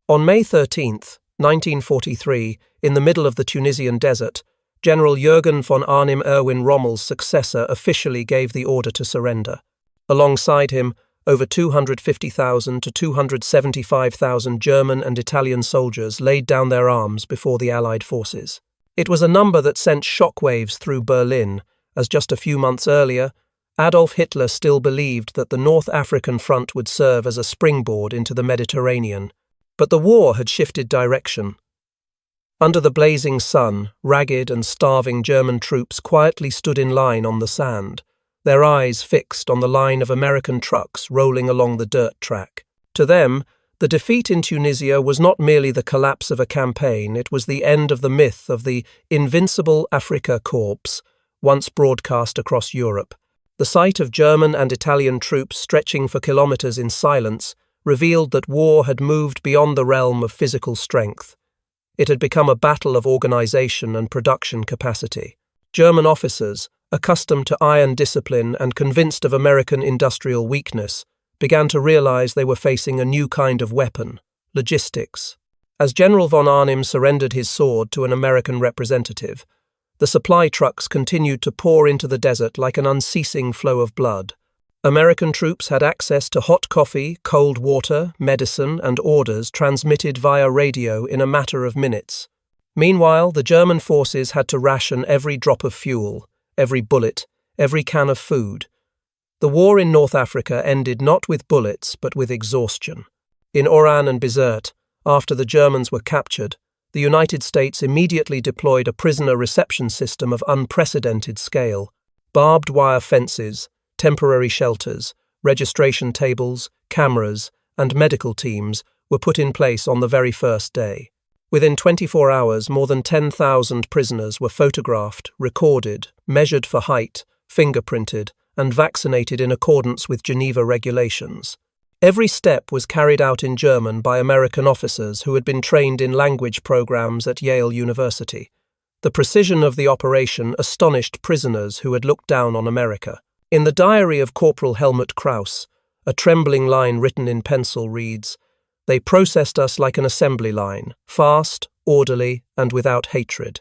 On May 13, 1943, in the middle of the Tunisian desert, General Jürgen von Arnim Erwin Rommel's successor officially gave the order to surrender. Alongside him, over 250,000 to 275,000 German and Italian soldiers laid down their arms before the Allied forces. It was a number that sent shockwaves through Berlin, as just a few months earlier, Adolf Hitler still believed that the North African front would serve as a springboard into the Mediterranean. But the war had shifted direction. Under the blazing sun, ragged and starving German troops quietly stood in line on the sand, their eyes fixed on the line of American trucks rolling along the dirt track. To them, the defeat in Tunisia was not merely the collapse of a campaign, it was the end of the myth of the invincible Afrika Korps, once broadcast across Europe. The sight of German and Italian troops stretching for kilometers in silence revealed that war had moved beyond the realm of physical strength. It had become a battle of organization and production capacity. German officers, accustomed to iron discipline and convinced of American industrial weakness, began to realize they were facing a new kind of weapon: logistics. As General von Arnim surrendered his sword to an American representative, the supply trucks continued to pour into the desert like an unceasing flow of blood. American troops had access to hot coffee, cold water, medicine, and orders transmitted via radio in a matter of minutes. Meanwhile, the German forces had to ration every drop of fuel, every bullet, every can of food. The war in North Africa ended not with bullets, but with exhaustion. In Oran and Bizerte, after the Germans were captured, the United States immediately deployed a prisoner reception system of unprecedented scale. Barbed wire fences, temporary shelters, registration tables, cameras, and medical teams were put in place on the very first day. Within 24 hours, more than 10,000 prisoners were photographed, recorded, measured for height, fingerprinted, and vaccinated in accordance with Geneva regulations. Every step was carried out in German by American officers who had been trained in language programs at Yale University. The precision of the operation astonished prisoners who had looked down on America. In the diary of Corporal Helmut Krauss, a trembling line written in pencil reads, "They processed us like an assembly line, fast, orderly, and without hatred."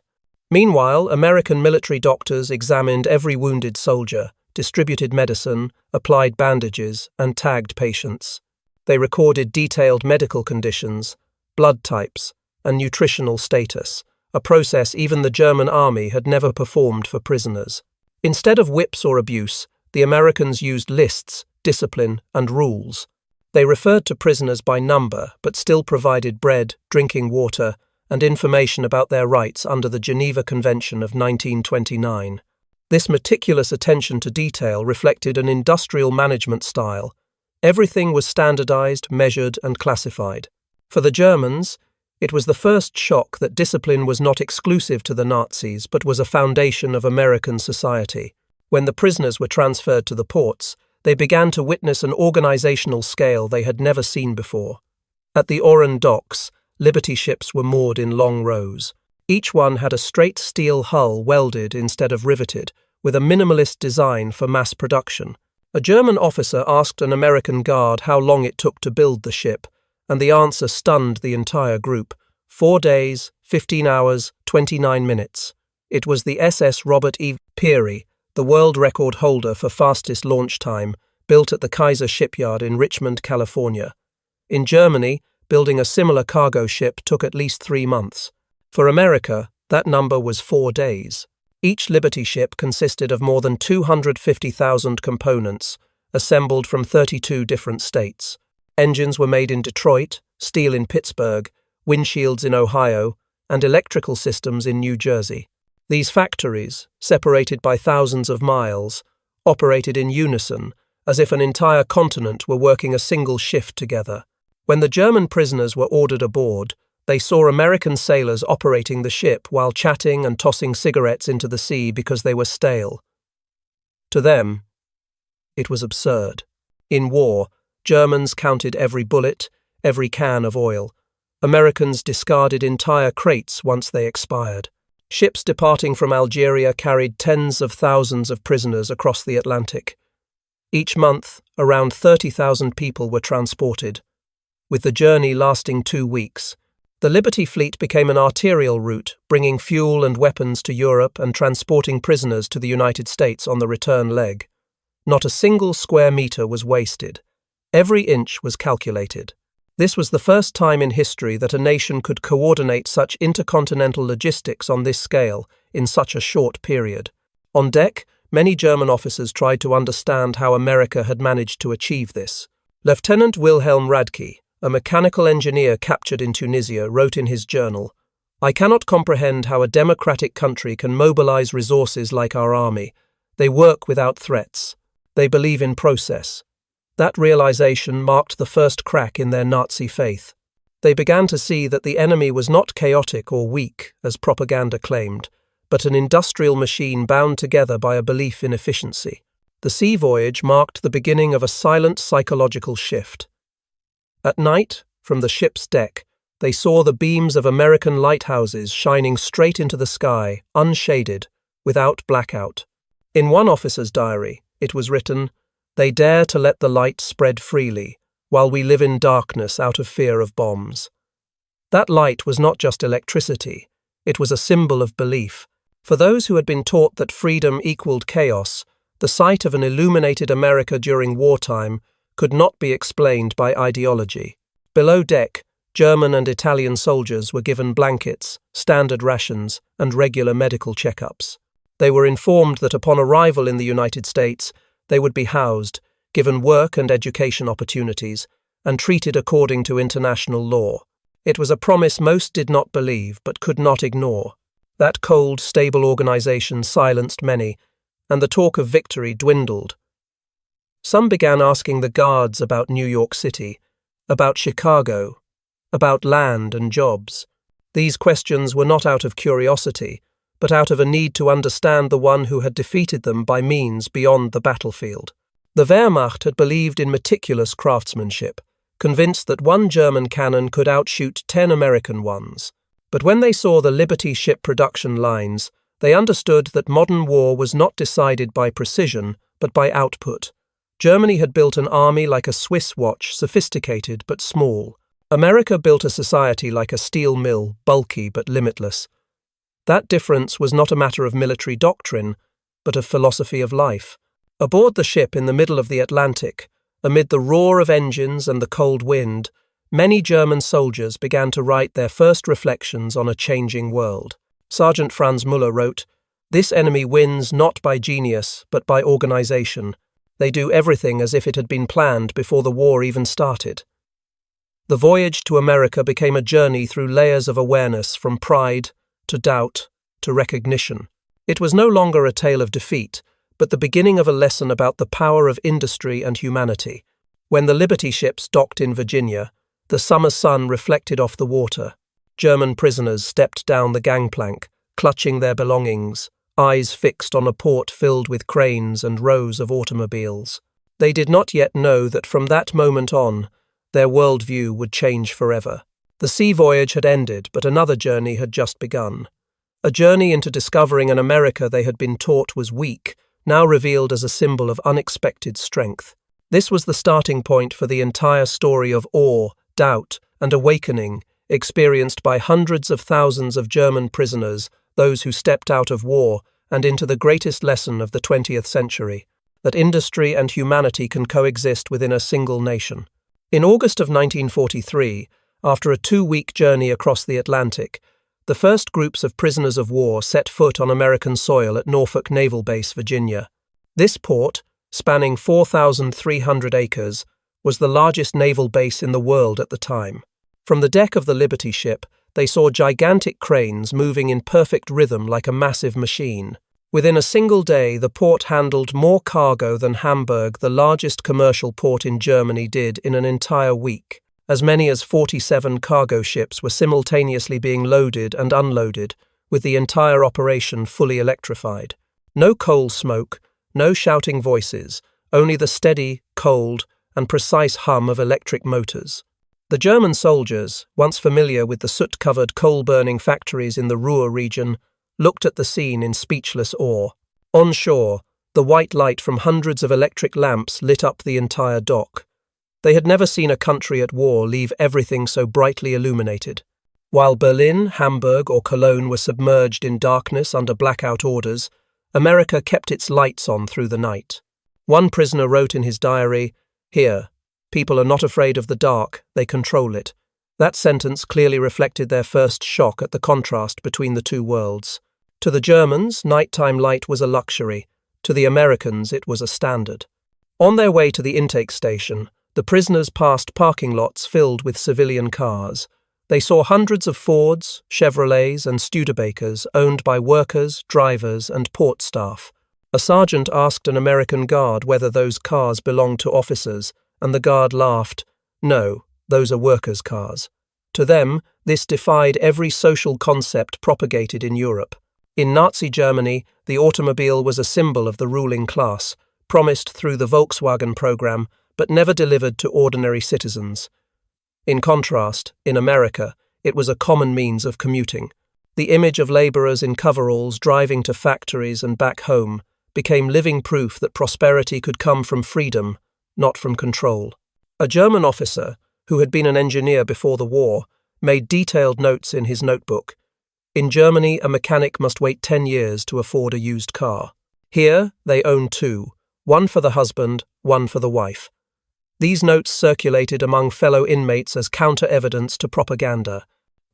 Meanwhile, American military doctors examined every wounded soldier, distributed medicine, applied bandages, and tagged patients. They recorded detailed medical conditions, blood types, and nutritional status, a process even the German army had never performed for prisoners. Instead of whips or abuse, the Americans used lists, discipline, and rules. They referred to prisoners by number, but still provided bread, drinking water, and information about their rights under the Geneva Convention of 1929. This meticulous attention to detail reflected an industrial management style. Everything was standardized, measured, and classified. For the Germans, it was the first shock that discipline was not exclusive to the Nazis, but was a foundation of American society. When the prisoners were transferred to the ports, they began to witness an organizational scale they had never seen before. At the Oran docks, Liberty ships were moored in long rows. Each one had a straight steel hull welded instead of riveted, with a minimalist design for mass production. A German officer asked an American guard how long it took to build the ship, and the answer stunned the entire group. 4 days, 15 hours, 29 minutes. It was the SS Robert E. Peary, the world record holder for fastest launch time, built at the Kaiser shipyard in Richmond, California. In Germany, building a similar cargo ship took at least 3 months. For America, that number was 4 days. Each Liberty ship consisted of more than 250,000 components, assembled from 32 different states. Engines were made in Detroit, steel in Pittsburgh, windshields in Ohio, and electrical systems in New Jersey. These factories, separated by thousands of miles, operated in unison, as if an entire continent were working a single shift together. When the German prisoners were ordered aboard, they saw American sailors operating the ship while chatting and tossing cigarettes into the sea because they were stale. To them, it was absurd. In war, Germans counted every bullet, every can of oil. Americans discarded entire crates once they expired. Ships departing from Algeria carried tens of thousands of prisoners across the Atlantic. Each month, around 30,000 people were transported. with the journey lasting 2 weeks. The Liberty Fleet became an arterial route, bringing fuel and weapons to Europe and transporting prisoners to the United States on the return leg. Not a single square meter was wasted. Every inch was calculated. This was the first time in history that a nation could coordinate such intercontinental logistics on this scale in such a short period. On deck, many German officers tried to understand how America had managed to achieve this. Lieutenant Wilhelm Radke, a mechanical engineer captured in Tunisia, wrote in his journal, "I cannot comprehend how a democratic country can mobilize resources like our army. They work without threats. They believe in process." That realization marked the first crack in their Nazi faith. They began to see that the enemy was not chaotic or weak, as propaganda claimed, but an industrial machine bound together by a belief in efficiency. The sea voyage marked the beginning of a silent psychological shift. At night, from the ship's deck, they saw the beams of American lighthouses shining straight into the sky, unshaded, without blackout. In one officer's diary, it was written, "They dare to let the light spread freely, while we live in darkness out of fear of bombs." That light was not just electricity, it was a symbol of belief. For those who had been taught that freedom equaled chaos, the sight of an illuminated America during wartime could not be explained by ideology. Below deck, German and Italian soldiers were given blankets, standard rations, and regular medical checkups. They were informed that upon arrival in the United States, they would be housed, given work and education opportunities, and treated according to international law. It was a promise most did not believe but could not ignore. That cold, stable organization silenced many, and the talk of victory dwindled. Some began asking the guards about New York City, about Chicago, about land and jobs. These questions were not out of curiosity, but out of a need to understand the one who had defeated them by means beyond the battlefield. The Wehrmacht had believed in meticulous craftsmanship, convinced that one German cannon could outshoot 10 American ones. But when they saw the Liberty ship production lines, they understood that modern war was not decided by precision, but by output. Germany had built an army like a Swiss watch, sophisticated but small. America built a society like a steel mill, bulky but limitless. That difference was not a matter of military doctrine, but of philosophy of life. Aboard the ship in the middle of the Atlantic, amid the roar of engines and the cold wind, many German soldiers began to write their first reflections on a changing world. Sergeant Franz Müller wrote, "This enemy wins not by genius, but by organization. They do everything as if it had been planned before the war even started." The voyage to America became a journey through layers of awareness, from pride to doubt to recognition. It was no longer a tale of defeat, but the beginning of a lesson about the power of industry and humanity. When the Liberty ships docked in Virginia, the summer sun reflected off the water. German prisoners stepped down the gangplank, clutching their belongings, eyes fixed on a port filled with cranes and rows of automobiles. They did not yet know that from that moment on, their worldview would change forever. The sea voyage had ended, but another journey had just begun. A journey into discovering an America they had been taught was weak, now revealed as a symbol of unexpected strength. This was the starting point for the entire story of awe, doubt, and awakening experienced by hundreds of thousands of German prisoners, those who stepped out of war, and into the greatest lesson of the 20th century, that industry and humanity can coexist within a single nation. In August of 1943, after a 2-week journey across the Atlantic, the first groups of prisoners of war set foot on American soil at Norfolk Naval Base, Virginia. This port, spanning 4,300 acres, was the largest naval base in the world at the time. From the deck of the Liberty ship, they saw gigantic cranes moving in perfect rhythm like a massive machine. Within a single day, the port handled more cargo than Hamburg, the largest commercial port in Germany, did in an entire week. As many as 47 cargo ships were simultaneously being loaded and unloaded, with the entire operation fully electrified. No coal smoke, no shouting voices, only the steady, cold, and precise hum of electric motors. The German soldiers, once familiar with the soot-covered coal-burning factories in the Ruhr region, looked at the scene in speechless awe. On shore, the white light from hundreds of electric lamps lit up the entire dock. They had never seen a country at war leave everything so brightly illuminated. While Berlin, Hamburg, or Cologne were submerged in darkness under blackout orders, America kept its lights on through the night. One prisoner wrote in his diary, "Here, people are not afraid of the dark, they control it." That sentence clearly reflected their first shock at the contrast between the two worlds. To the Germans, nighttime light was a luxury. To the Americans, it was a standard. On their way to the intake station, the prisoners passed parking lots filled with civilian cars. They saw hundreds of Fords, Chevrolets, and Studebakers owned by workers, drivers, and port staff. A sergeant asked an American guard whether those cars belonged to officers, and the guard laughed. "No, those are workers' cars." To them, this defied every social concept propagated in Europe. In Nazi Germany, the automobile was a symbol of the ruling class, promised through the Volkswagen program, but never delivered to ordinary citizens. In contrast, in America, it was a common means of commuting. The image of laborers in coveralls driving to factories and back home became living proof that prosperity could come from freedom, not from control. A German officer, who had been an engineer before the war, made detailed notes in his notebook. In Germany, a mechanic must wait 10 years to afford a used car. Here, they own two, one for the husband, one for the wife. These notes circulated among fellow inmates as counter-evidence to propaganda.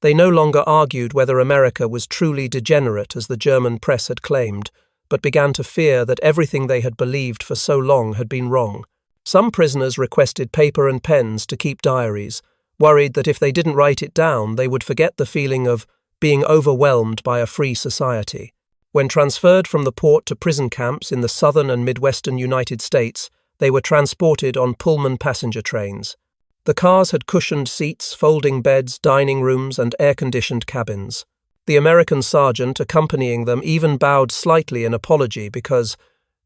They no longer argued whether America was truly degenerate as the German press had claimed, but began to fear that everything they had believed for so long had been wrong. Some prisoners requested paper and pens to keep diaries, worried that if they didn't write it down, they would forget the feeling of being overwhelmed by a free society. When transferred from the port to prison camps in the southern and midwestern United States, they were transported on Pullman passenger trains. The cars had cushioned seats, folding beds, dining rooms, and air-conditioned cabins. The American sergeant accompanying them even bowed slightly in apology because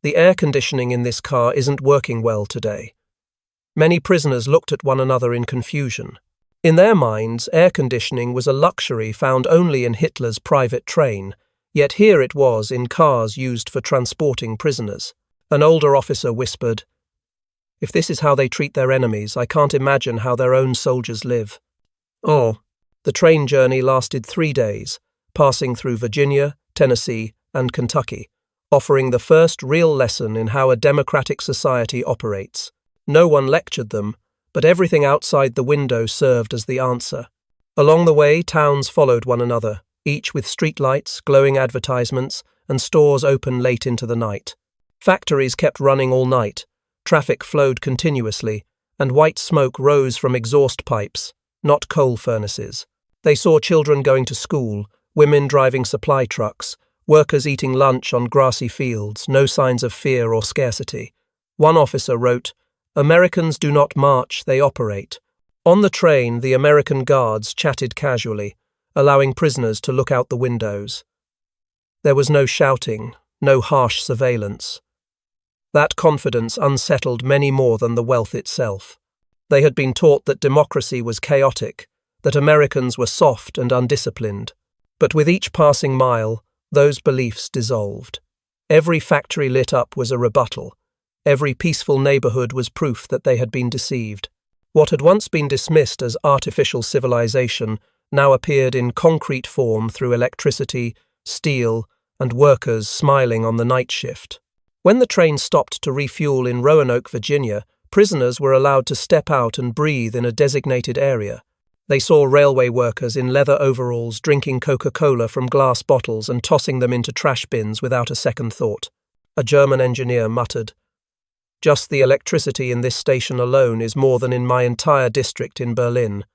the air conditioning in this car isn't working well today. Many prisoners looked at one another in confusion. In their minds, air conditioning was a luxury found only in Hitler's private train, yet here it was in cars used for transporting prisoners. An older officer whispered, "If this is how they treat their enemies, I can't imagine how their own soldiers live." Oh, the train journey lasted 3 days, passing through Virginia, Tennessee, and Kentucky, offering the first real lesson in how a democratic society operates. No one lectured them, but everything outside the window served as the answer. Along the way, towns followed one another, each with streetlights, glowing advertisements, and stores open late into the night. Factories kept running all night, traffic flowed continuously, and white smoke rose from exhaust pipes, not coal furnaces. They saw children going to school, women driving supply trucks, workers eating lunch on grassy fields, no signs of fear or scarcity. One officer wrote, "Americans do not march, they operate." On the train, the American guards chatted casually, allowing prisoners to look out the windows. There was no shouting, no harsh surveillance. That confidence unsettled many more than the wealth itself. They had been taught that democracy was chaotic, that Americans were soft and undisciplined. But with each passing mile, those beliefs dissolved. Every factory lit up was a rebuttal. Every peaceful neighborhood was proof that they had been deceived. What had once been dismissed as artificial civilization now appeared in concrete form through electricity, steel, and workers smiling on the night shift. When the train stopped to refuel in Roanoke, Virginia, prisoners were allowed to step out and breathe in a designated area. They saw railway workers in leather overalls drinking Coca-Cola from glass bottles and tossing them into trash bins without a second thought. A German engineer muttered, "Just the electricity in this station alone is more than in my entire district in Berlin."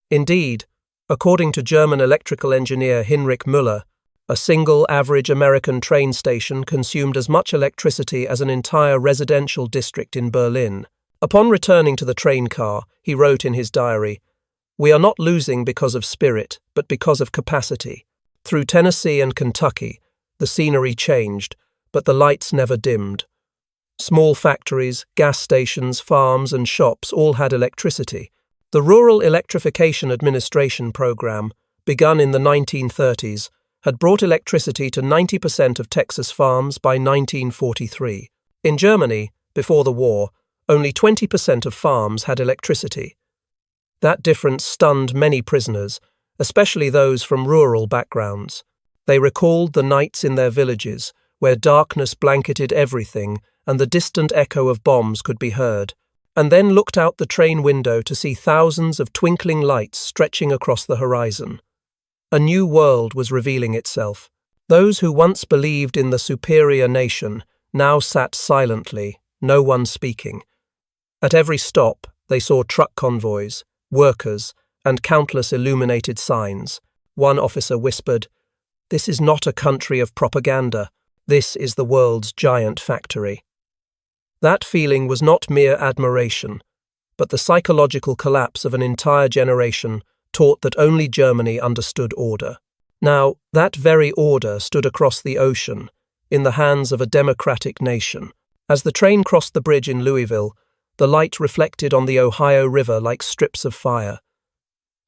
Indeed, according to German electrical engineer Heinrich Müller, a single average American train station consumed as much electricity as an entire residential district in Berlin. Upon returning to the train car, he wrote in his diary, "We are not losing because of spirit, but because of capacity. Through Tennessee and Kentucky, the scenery changed, but the lights never dimmed. Small factories, gas stations, farms, and shops all had electricity. The Rural Electrification Administration program, begun in the 1930s, had brought electricity to 90% of Texas farms by 1943. In Germany, before the war, only 20% of farms had electricity. That difference stunned many prisoners, especially those from rural backgrounds. They recalled the nights in their villages, where darkness blanketed everything and the distant echo of bombs could be heard, and then looked out the train window to see thousands of twinkling lights stretching across the horizon. A new world was revealing itself. Those who once believed in the superior nation now sat silently, no one speaking. At every stop, they saw truck convoys, workers, and countless illuminated signs. One officer whispered, "This is not a country of propaganda. This is the world's giant factory." That feeling was not mere admiration, but the psychological collapse of an entire generation taught that only Germany understood order. Now, that very order stood across the ocean, in the hands of a democratic nation. As the train crossed the bridge in Louisville, the light reflected on the Ohio River like strips of fire.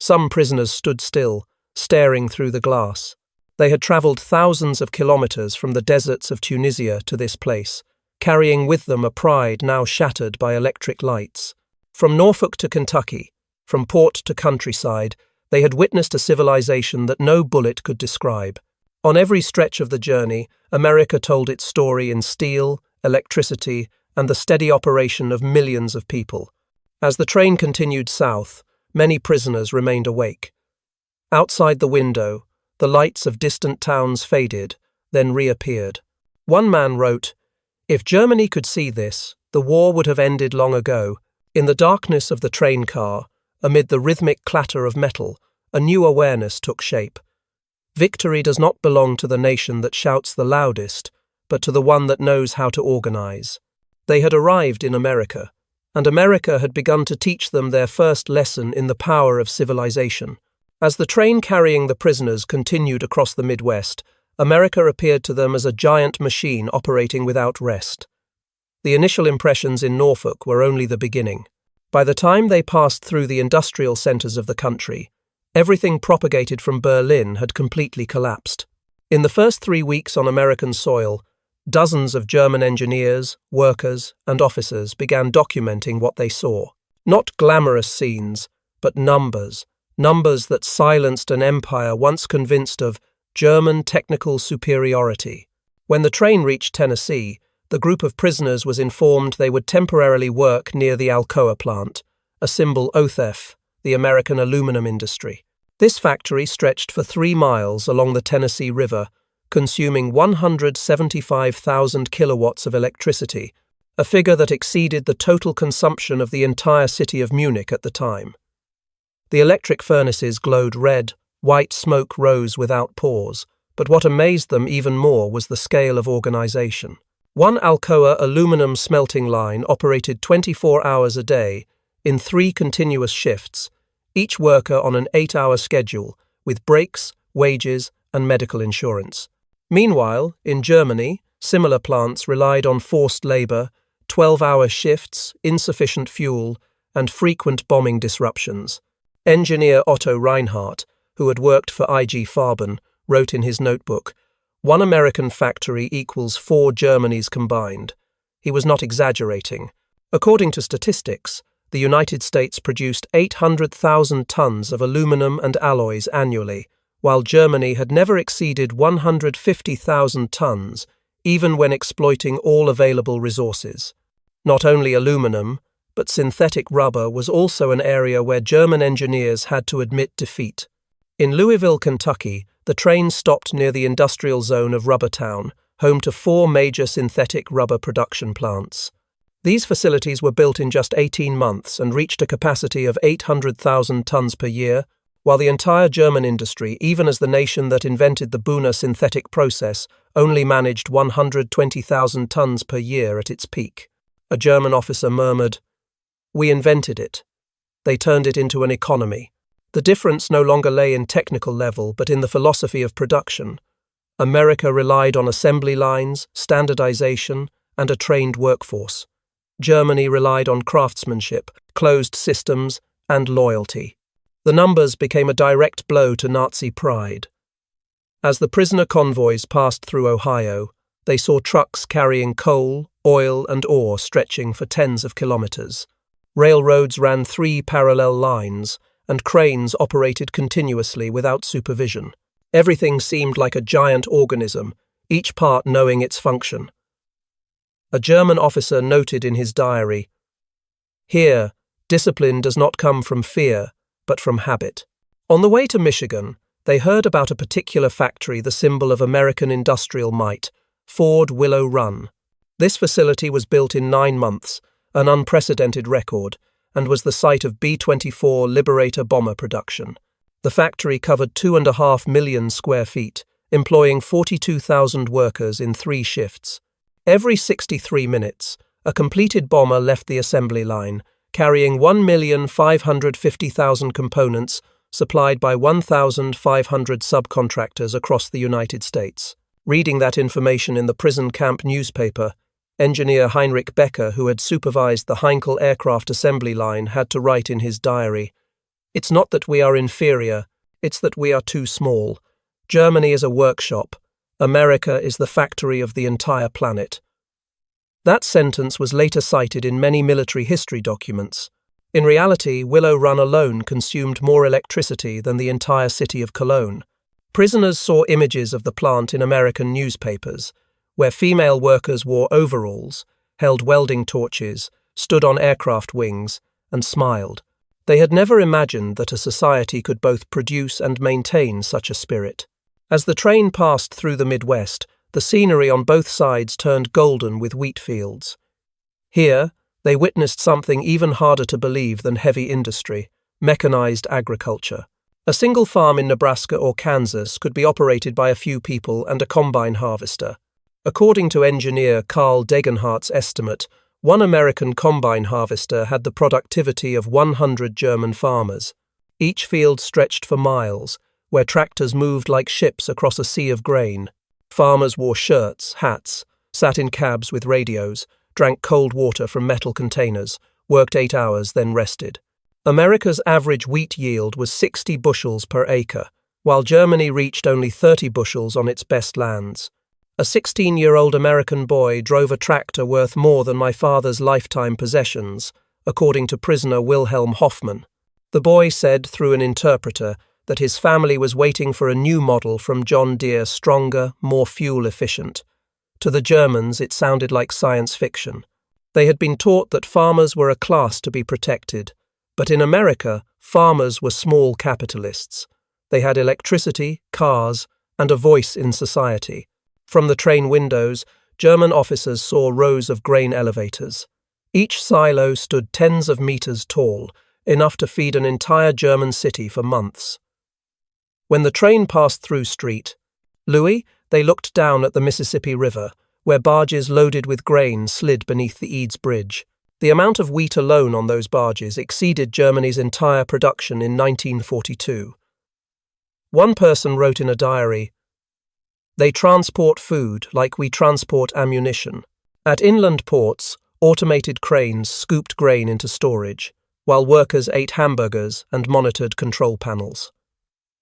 Some prisoners stood still, staring through the glass. They had travelled thousands of kilometres from the deserts of Tunisia to this place, carrying with them a pride now shattered by electric lights. From Norfolk to Kentucky, from port to countryside, they had witnessed a civilization that no bullet could describe. On every stretch of the journey, America told its story in steel, electricity, and the steady operation of millions of people. As the train continued south, many prisoners remained awake. Outside the window, the lights of distant towns faded, then reappeared. One man wrote, "If Germany could see this, the war would have ended long ago." In the darkness of the train car, amid the rhythmic clatter of metal, a new awareness took shape. Victory does not belong to the nation that shouts the loudest, but to the one that knows how to organize. They had arrived in America, and America had begun to teach them their first lesson in the power of civilization. As the train carrying the prisoners continued across the Midwest, America appeared to them as a giant machine operating without rest. The initial impressions in Norfolk were only the beginning. By the time they passed through the industrial centers of the country, everything propagated from Berlin had completely collapsed. In the first 3 weeks on American soil, dozens of German engineers, workers, and officers began documenting what they saw. Not glamorous scenes, but numbers that silenced an empire once convinced of German technical superiority. When the train reached Tennessee, the group of prisoners was informed they would temporarily work near the Alcoa plant, a symbol OTHEF, the American aluminum industry. This factory stretched for 3 miles along the Tennessee River, consuming 175,000 kilowatts of electricity, a figure that exceeded the total consumption of the entire city of Munich at the time. The electric furnaces glowed red, white smoke rose without pause, but what amazed them even more was the scale of organization. One Alcoa aluminum smelting line operated 24 hours a day, in 3 continuous shifts, each worker on an 8-hour schedule, with breaks, wages, and medical insurance. Meanwhile, in Germany, similar plants relied on forced labor, 12-hour shifts, insufficient fuel, and frequent bombing disruptions. Engineer Otto Reinhardt, who had worked for IG Farben, wrote in his notebook, "One American factory equals 4 Germanys combined." He was not exaggerating. According to statistics, the United States produced 800,000 tons of aluminum and alloys annually, while Germany had never exceeded 150,000 tons, even when exploiting all available resources. Not only aluminum, but synthetic rubber was also an area where German engineers had to admit defeat. In Louisville, Kentucky, the train stopped near the industrial zone of Rubbertown, home to 4 major synthetic rubber production plants. These facilities were built in just 18 months and reached a capacity of 800,000 tons per year, while the entire German industry, even as the nation that invented the Buna synthetic process, only managed 120,000 tons per year at its peak. A German officer murmured, "We invented it. They turned it into an economy." The difference no longer lay in technical level, but in the philosophy of production. America relied on assembly lines, standardization, and a trained workforce. Germany relied on craftsmanship, closed systems, and loyalty. The numbers became a direct blow to Nazi pride. As the prisoner convoys passed through Ohio, they saw trucks carrying coal, oil and ore stretching for tens of kilometers. Railroads ran 3 parallel lines, and cranes operated continuously without supervision. Everything seemed like a giant organism, each part knowing its function. A German officer noted in his diary, "Here, discipline does not come from fear, but from habit." On the way to Michigan, they heard about a particular factory, the symbol of American industrial might, Ford Willow Run. This facility was built in 9 months, an unprecedented record, and was the site of B-24 Liberator bomber production. The factory covered 2.5 million square feet, employing 42,000 workers in 3 shifts. Every 63 minutes, a completed bomber left the assembly line, carrying 1,550,000 components supplied by 1,500 subcontractors across the United States. Reading that information in the prison camp newspaper, engineer Heinrich Becker, who had supervised the Heinkel aircraft assembly line, had to write in his diary, "It's not that we are inferior, it's that we are too small. Germany is a workshop. America is the factory of the entire planet." That sentence was later cited in many military history documents. In reality, Willow Run alone consumed more electricity than the entire city of Cologne. Prisoners saw images of the plant in American newspapers, where female workers wore overalls, held welding torches, stood on aircraft wings, and smiled. They had never imagined that a society could both produce and maintain such a spirit. As the train passed through the Midwest, the scenery on both sides turned golden with wheat fields. Here, they witnessed something even harder to believe than heavy industry, mechanized agriculture. A single farm in Nebraska or Kansas could be operated by a few people and a combine harvester. According to engineer Carl Degenhardt's estimate, one American combine harvester had the productivity of 100 German farmers. Each field stretched for miles, where tractors moved like ships across a sea of grain. Farmers wore shirts, hats, sat in cabs with radios, drank cold water from metal containers, worked 8 hours, then rested. America's average wheat yield was 60 bushels per acre, while Germany reached only 30 bushels on its best lands. A 16-year-old American boy drove a tractor worth more than my father's lifetime possessions, according to prisoner Wilhelm Hoffman. The boy said through an interpreter that his family was waiting for a new model from John Deere, stronger, more fuel-efficient. To the Germans, it sounded like science fiction. They had been taught that farmers were a class to be protected, but in America, farmers were small capitalists. They had electricity, cars, and a voice in society. From the train windows, German officers saw rows of grain elevators. Each silo stood tens of meters tall, enough to feed an entire German city for months. When the train passed through St. Louis, they looked down at the Mississippi River, where barges loaded with grain slid beneath the Eads Bridge. The amount of wheat alone on those barges exceeded Germany's entire production in 1942. One person wrote in a diary, "They transport food like we transport ammunition." At inland ports, automated cranes scooped grain into storage, while workers ate hamburgers and monitored control panels.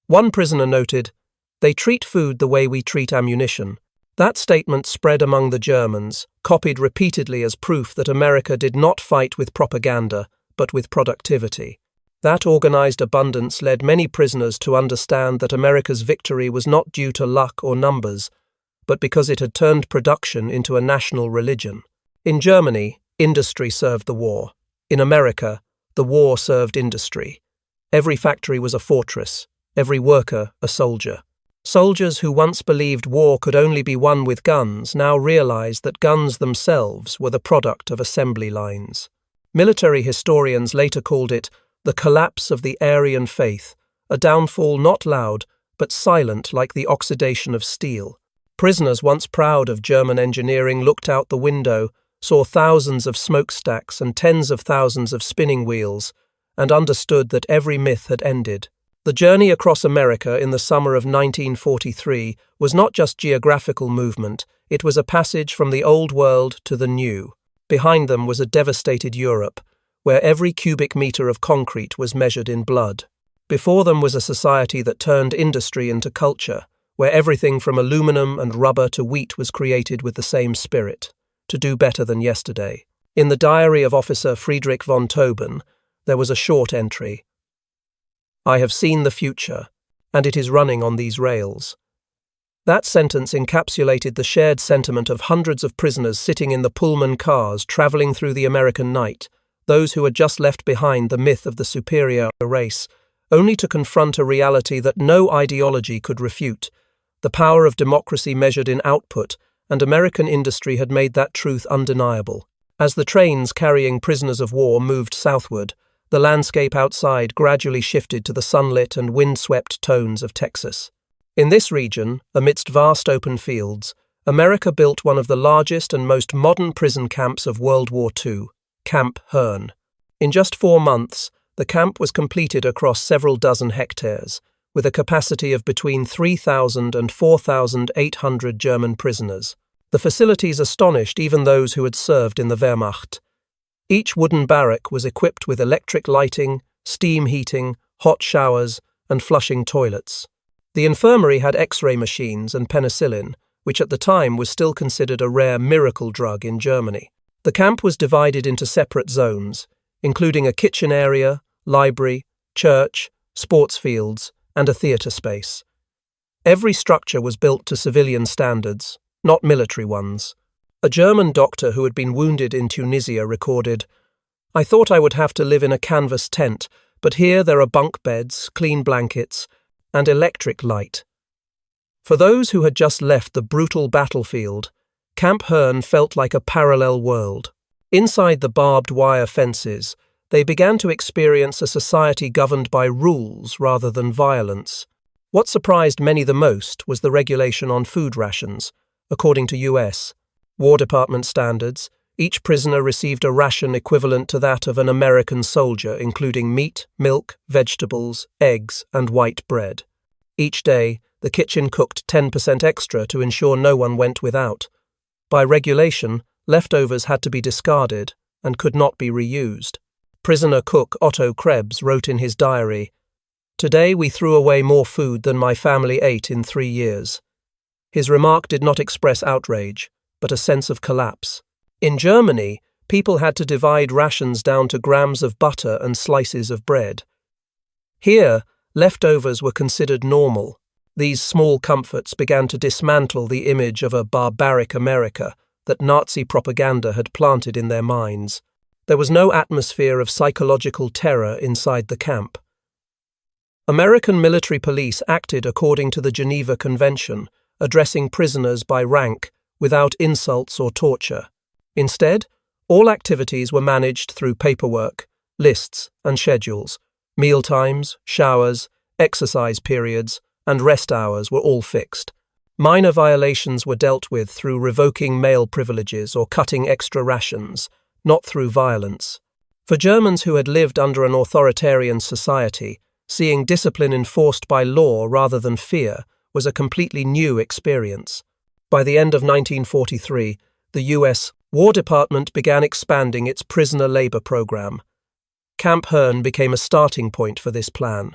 One prisoner noted, "They treat food the way we treat ammunition." That statement spread among the Germans, copied repeatedly as proof that America did not fight with propaganda, but with productivity. That organized abundance led many prisoners to understand that America's victory was not due to luck or numbers, but because it had turned production into a national religion. In Germany, industry served the war. In America, the war served industry. Every factory was a fortress, every worker a soldier. Soldiers who once believed war could only be won with guns now realized that guns themselves were the product of assembly lines. Military historians later called it the collapse of the Aryan faith, a downfall not loud but silent like the oxidation of steel. Prisoners once proud of German engineering looked out the window, saw thousands of smokestacks and tens of thousands of spinning wheels, and understood that every myth had ended. The journey across America in the summer of 1943 was not just geographical movement, it was a passage from the old world to the new. Behind them was a devastated Europe, where every cubic meter of concrete was measured in blood. Before them was a society that turned industry into culture, where everything from aluminum and rubber to wheat was created with the same spirit. to do better than yesterday. In the diary of Officer Friedrich von Tauben, there was a short entry. "I have seen the future, and it is running on these rails." That sentence encapsulated the shared sentiment of hundreds of prisoners sitting in the Pullman cars traveling through the American night, those who had just left behind the myth of the superior race, only to confront a reality that no ideology could refute. The power of democracy measured in output, and American industry had made that truth undeniable. As the trains carrying prisoners of war moved southward, the landscape outside gradually shifted to the sunlit and windswept tones of Texas. In this region, amidst vast open fields, America built one of the largest and most modern prison camps of World War II, Camp Hearne. In just 4 months, the camp was completed across several dozen hectares, with a capacity of between 3,000 and 4,800 German prisoners. The facilities astonished even those who had served in the Wehrmacht. Each wooden barrack was equipped with electric lighting, steam heating, hot showers, and flushing toilets. The infirmary had X-ray machines and penicillin, which at the time was still considered a rare miracle drug in Germany. The camp was divided into separate zones, including a kitchen area, library, church, sports fields, and a theatre space. Every structure was built to civilian standards, not military ones. A German doctor who had been wounded in Tunisia recorded, "I thought I would have to live in a canvas tent, but here there are bunk beds, clean blankets, and electric light." For those who had just left the brutal battlefield, Camp Hearne felt like a parallel world. Inside the barbed wire fences, they began to experience a society governed by rules rather than violence. What surprised many the most was the regulation on food rations. According to U.S. War Department standards, each prisoner received a ration equivalent to that of an American soldier, including meat, milk, vegetables, eggs, and white bread. Each day, the kitchen cooked 10% extra to ensure no one went without. By regulation, leftovers had to be discarded and could not be reused. Prisoner cook Otto Krebs wrote in his diary, "Today we threw away more food than my family ate in 3 years." His remark did not express outrage, but a sense of collapse. In Germany, people had to divide rations down to grams of butter and slices of bread. Here, leftovers were considered normal. These small comforts began to dismantle the image of a barbaric America that Nazi propaganda had planted in their minds. There was no atmosphere of psychological terror inside the camp. American military police acted according to the Geneva Convention, addressing prisoners by rank, without insults or torture. Instead, all activities were managed through paperwork, lists, and schedules. Mealtimes, showers, exercise periods, and rest hours were all fixed. Minor violations were dealt with through revoking male privileges or cutting extra rations, not through violence. For Germans who had lived under an authoritarian society, seeing discipline enforced by law rather than fear was a completely new experience. By the end of 1943, the U.S. War Department began expanding its prisoner labor program. Camp Hearne became a starting point for this plan.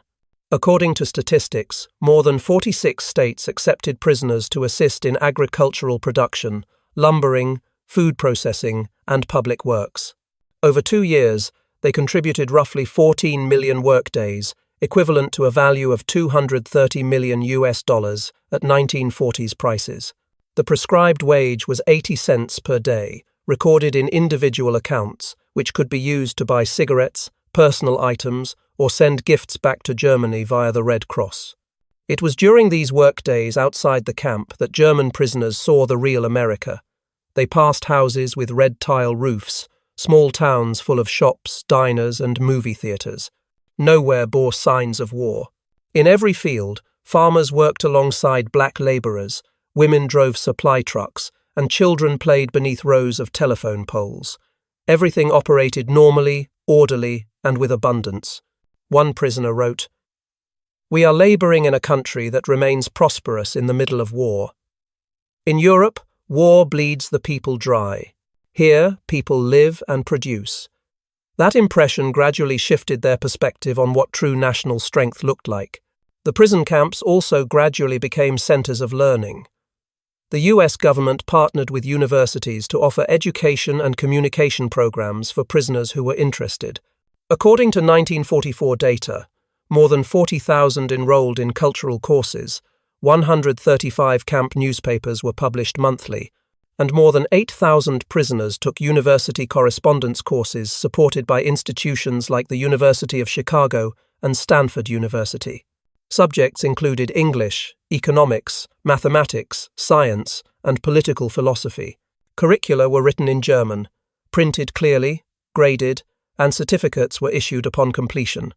According to statistics, more than 46 states accepted prisoners to assist in agricultural production, lumbering, food processing, and public works. Over 2 years, they contributed roughly 14 million workdays, equivalent to a value of $230 million at 1940s prices. The prescribed wage was 80 cents per day, recorded in individual accounts, which could be used to buy cigarettes, personal items, or send gifts back to Germany via the Red Cross. It was during these workdays outside the camp that German prisoners saw the real America. They passed houses with red tile roofs, small towns full of shops, diners, and movie theatres. Nowhere bore signs of war. In every field, farmers worked alongside black labourers, women drove supply trucks, and children played beneath rows of telephone poles. Everything operated normally, orderly, and with abundance. One prisoner wrote, "We are labouring in a country that remains prosperous in the middle of war. In Europe, war bleeds the people dry. Here, people live and produce." That impression gradually shifted their perspective on what true national strength looked like. The prison camps also gradually became centres of learning. the US government partnered with universities to offer education and communication programs for prisoners who were interested. According to 1944 data, more than 40,000 enrolled in cultural courses, 135 camp newspapers were published monthly, and more than 8,000 prisoners took university correspondence courses supported by institutions like the University of Chicago and Stanford University. Subjects included English, economics, mathematics, science, and political philosophy. Curricula were written in German, printed clearly, graded, and certificates were issued upon completion.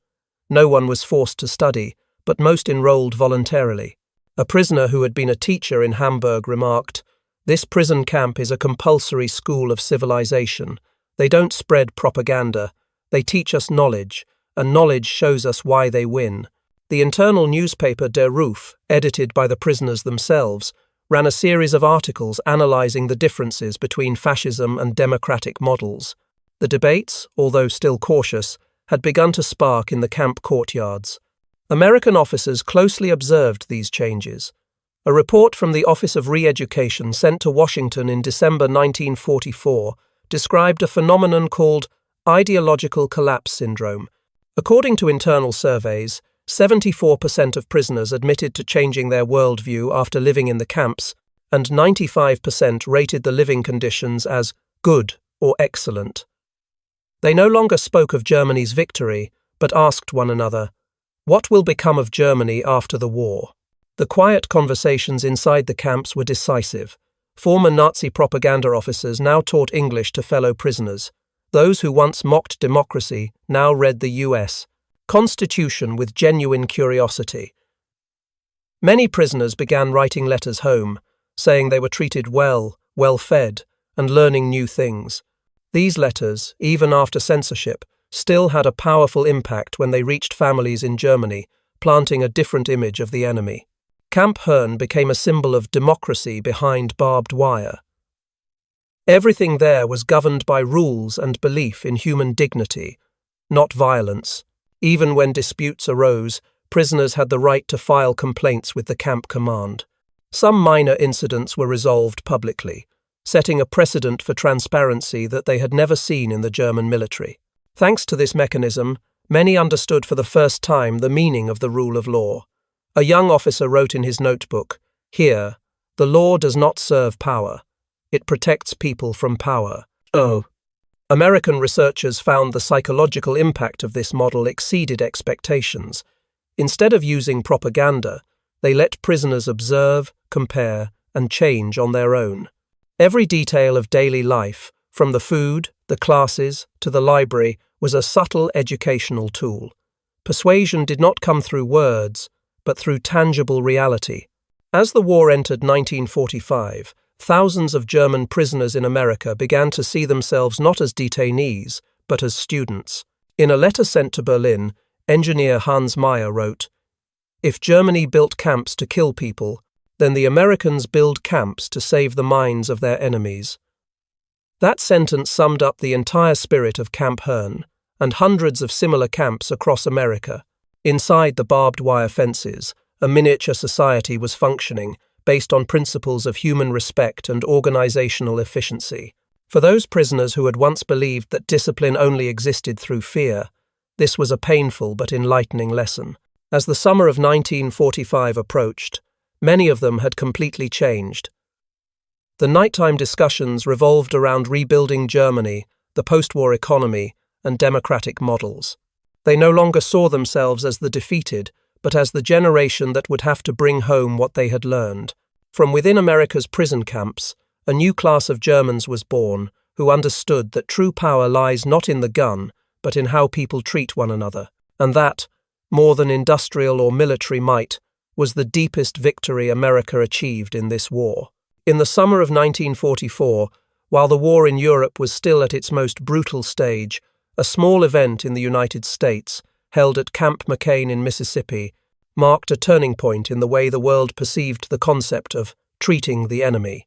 No one was forced to study, but most enrolled voluntarily. A prisoner who had been a teacher in Hamburg remarked, "This prison camp is a compulsory school of civilization. They don't spread propaganda. They teach us knowledge, and knowledge shows us why they win." The internal newspaper Der Ruf, edited by the prisoners themselves, ran a series of articles analyzing the differences between fascism and democratic models. The debates, although still cautious, had begun to spark in the camp courtyards. American officers closely observed these changes. A report from the Office of Re-Education sent to Washington in December 1944 described a phenomenon called ideological collapse syndrome. According to internal surveys, 74% of prisoners admitted to changing their worldview after living in the camps, and 95% rated the living conditions as good or excellent. They no longer spoke of Germany's victory, but asked one another, "What will become of Germany after the war?" The quiet conversations inside the camps were decisive. Former Nazi propaganda officers now taught English to fellow prisoners. Those who once mocked democracy now read the US Constitution with genuine curiosity. Many prisoners began writing letters home, saying they were treated well, well-fed, and learning new things. These letters, even after censorship, still had a powerful impact when they reached families in Germany, planting a different image of the enemy. Camp Hearne became a symbol of democracy behind barbed wire. Everything there was governed by rules and belief in human dignity, not violence. Even when disputes arose, prisoners had the right to file complaints with the camp command. Some minor incidents were resolved publicly, setting a precedent for transparency that they had never seen in the German military. Thanks to this mechanism, many understood for the first time the meaning of the rule of law. A young officer wrote in his notebook, "Here, the law does not serve power. It protects people from power." American researchers found the psychological impact of this model exceeded expectations. Instead of using propaganda, they let prisoners observe, compare, and change on their own. Every detail of daily life, from the food, the classes, to the library, was a subtle educational tool. Persuasion did not come through words, but through tangible reality. As the war entered 1945, thousands of German prisoners in America began to see themselves not as detainees, but as students. In a letter sent to Berlin, engineer Hans Meyer wrote, "If Germany built camps to kill people, then the Americans build camps to save the minds of their enemies." That sentence summed up the entire spirit of Camp Hearne and hundreds of similar camps across America. Inside the barbed wire fences, a miniature society was functioning, based on principles of human respect and organizational efficiency. For those prisoners who had once believed that discipline only existed through fear, this was a painful but enlightening lesson. As the summer of 1945 approached, many of them had completely changed. The nighttime discussions revolved around rebuilding Germany, the post-war economy, and democratic models. They no longer saw themselves as the defeated, but as the generation that would have to bring home what they had learned. From within America's prison camps, a new class of Germans was born, who understood that true power lies not in the gun, but in how people treat one another, and that, more than industrial or military might, was the deepest victory America achieved in this war. In the summer of 1944, while the war in Europe was still at its most brutal stage, a small event in the United States, held at Camp McCain in Mississippi, marked a turning point in the way the world perceived the concept of treating the enemy.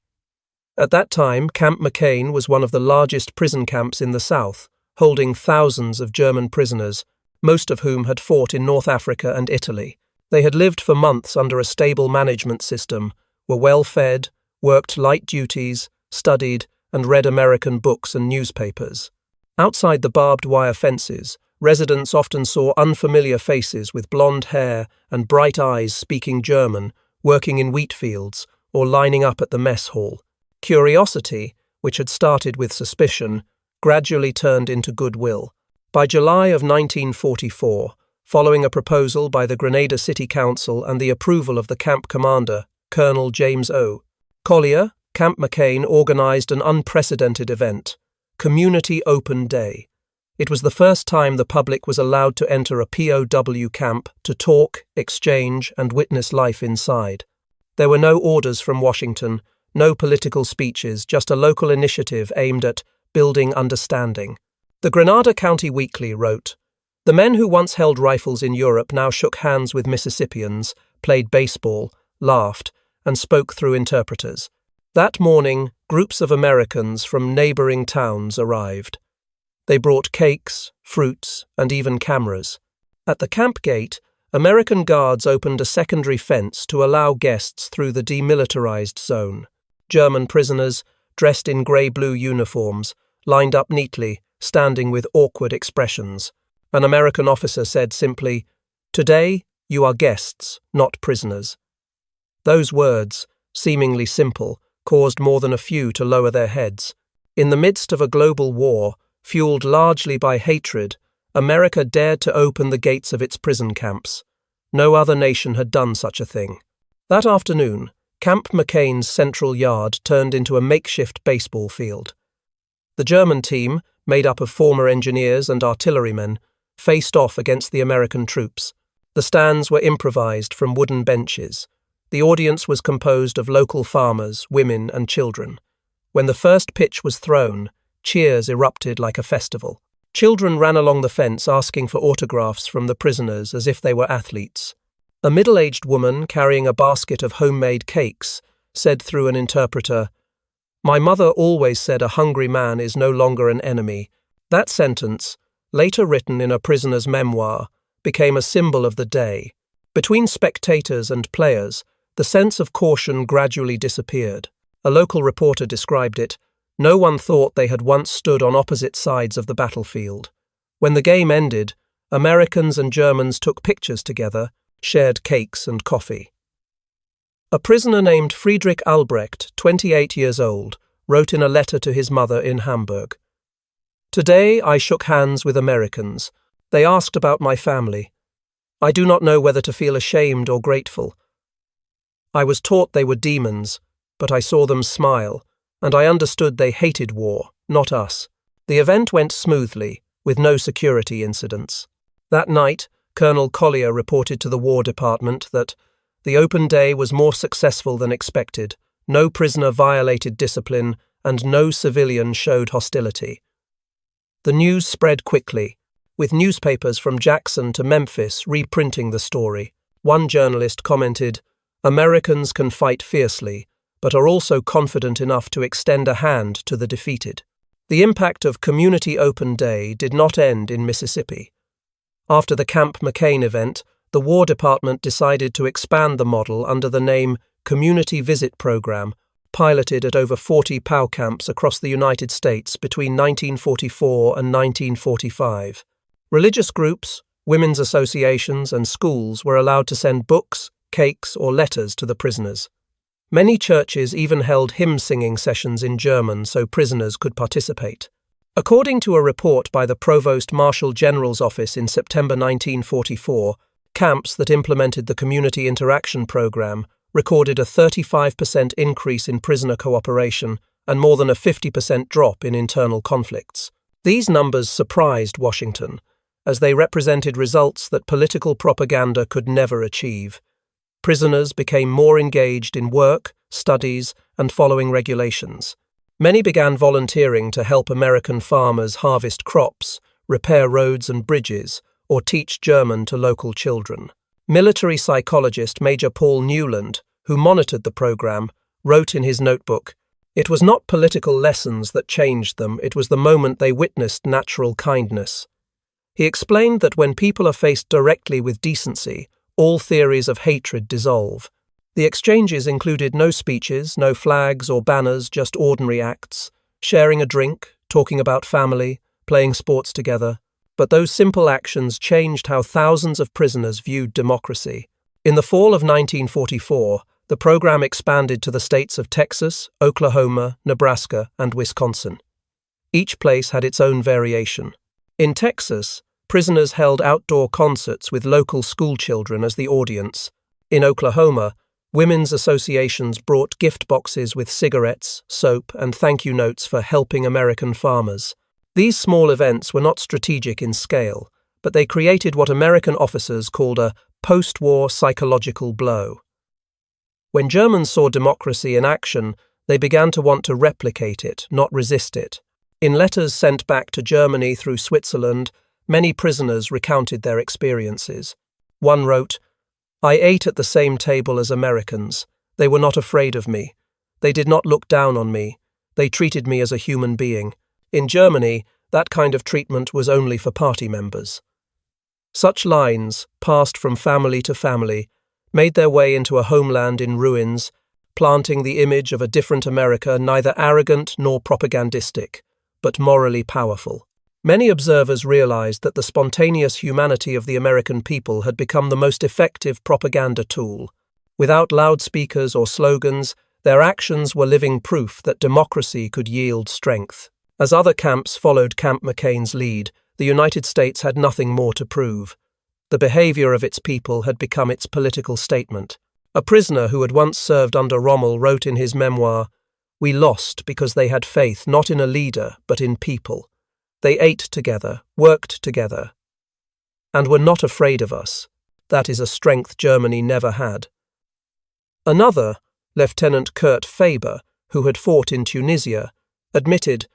At that time, Camp McCain was one of the largest prison camps in the South, holding thousands of German prisoners, most of whom had fought in North Africa and Italy. They had lived for months under a stable management system, were well fed, worked light duties, studied, and read American books and newspapers. Outside the barbed wire fences, residents often saw unfamiliar faces with blonde hair and bright eyes speaking German, working in wheat fields, or lining up at the mess hall. Curiosity, which had started with suspicion, gradually turned into goodwill. By July of 1944, following a proposal by the Grenada City Council and the approval of the camp commander, Colonel James O. Collier, Camp McCain organized an unprecedented event, Community Open Day. It was the first time the public was allowed to enter a POW camp to talk, exchange, and witness life inside. There were no orders from Washington, no political speeches, just a local initiative aimed at building understanding. The Grenada County Weekly wrote, "The men who once held rifles in Europe now shook hands with Mississippians, played baseball, laughed, and spoke through interpreters. That morning, groups of Americans from neighboring towns arrived. They brought cakes, fruits, and even cameras. At the camp gate, American guards opened a secondary fence to allow guests through the demilitarized zone. German prisoners, dressed in grey-blue uniforms, lined up neatly, standing with awkward expressions. An American officer said simply, 'Today, you are guests, not prisoners.' Those words, seemingly simple, caused more than a few to lower their heads. In the midst of a global war, fueled largely by hatred, America dared to open the gates of its prison camps. No other nation had done such a thing. That afternoon, Camp McCain's central yard turned into a makeshift baseball field. The German team, made up of former engineers and artillerymen, faced off against the American troops. The stands were improvised from wooden benches. The audience was composed of local farmers, women, and children. When the first pitch was thrown, cheers erupted like a festival. Children ran along the fence asking for autographs from the prisoners as if they were athletes. A middle-aged woman carrying a basket of homemade cakes said through an interpreter, "My mother always said a hungry man is no longer an enemy." That sentence, later written in a prisoner's memoir, became a symbol of the day. Between spectators and players, the sense of caution gradually disappeared. A local reporter described it, "No one thought they had once stood on opposite sides of the battlefield." When the game ended, Americans and Germans took pictures together, shared cakes and coffee. A prisoner named Friedrich Albrecht, 28 years old, wrote in a letter to his mother in Hamburg, "Today I shook hands with Americans. They asked about my family. I do not know whether to feel ashamed or grateful. I was taught they were demons, but I saw them smile, and I understood they hated war, not us." The event went smoothly, with no security incidents. That night, Colonel Collier reported to the War Department that the open day was more successful than expected, no prisoner violated discipline, and no civilian showed hostility. The news spread quickly, with newspapers from Jackson to Memphis reprinting the story. One journalist commented, "Americans can fight fiercely, but are also confident enough to extend a hand to the defeated." The impact of Community Open Day did not end in Mississippi. After the Camp McCain event, the War Department decided to expand the model under the name Community Visit Program, piloted at over 40 POW camps across the United States between 1944 and 1945. Religious groups, women's associations, and schools were allowed to send books, cakes, or letters to the prisoners. Many churches even held hymn-singing sessions in German so prisoners could participate. According to a report by the Provost Marshal General's Office in September 1944, camps that implemented the Community Interaction Program recorded a 35% increase in prisoner cooperation and more than a 50% drop in internal conflicts. These numbers surprised Washington, as they represented results that political propaganda could never achieve. Prisoners became more engaged in work, studies, and following regulations. Many began volunteering to help American farmers harvest crops, repair roads and bridges, or teach German to local children. Military psychologist Major Paul Newland, who monitored the program, wrote in his notebook, "It was not political lessons that changed them, it was the moment they witnessed natural kindness." He explained that when people are faced directly with decency, all theories of hatred dissolve. The exchanges included no speeches, no flags or banners, just ordinary acts, sharing a drink, talking about family, playing sports together. But those simple actions changed how thousands of prisoners viewed democracy. In the fall of 1944, the program expanded to the states of Texas, Oklahoma, Nebraska, and Wisconsin. Each place had its own variation. In Texas, prisoners held outdoor concerts with local schoolchildren as the audience. In Oklahoma, women's associations brought gift boxes with cigarettes, soap, and thank you notes for helping American farmers. These small events were not strategic in scale, but they created what American officers called a post-war psychological blow. When Germans saw democracy in action, they began to want to replicate it, not resist it. In letters sent back to Germany through Switzerland, many prisoners recounted their experiences. One wrote, "I ate at the same table as Americans. They were not afraid of me. They did not look down on me. They treated me as a human being. In Germany, that kind of treatment was only for party members." Such lines, passed from family to family, made their way into a homeland in ruins, planting the image of a different America neither arrogant nor propagandistic, but morally powerful. Many observers realized that the spontaneous humanity of the American people had become the most effective propaganda tool. Without loudspeakers or slogans, their actions were living proof that democracy could yield strength. As other camps followed Camp McCain's lead, the United States had nothing more to prove. The behavior of its people had become its political statement. A prisoner who had once served under Rommel wrote in his memoir, "We lost because they had faith not in a leader, but in people. They ate together, worked together, and were not afraid of us. That is a strength Germany never had." Another, Lieutenant Kurt Faber, who had fought in Tunisia, admitted,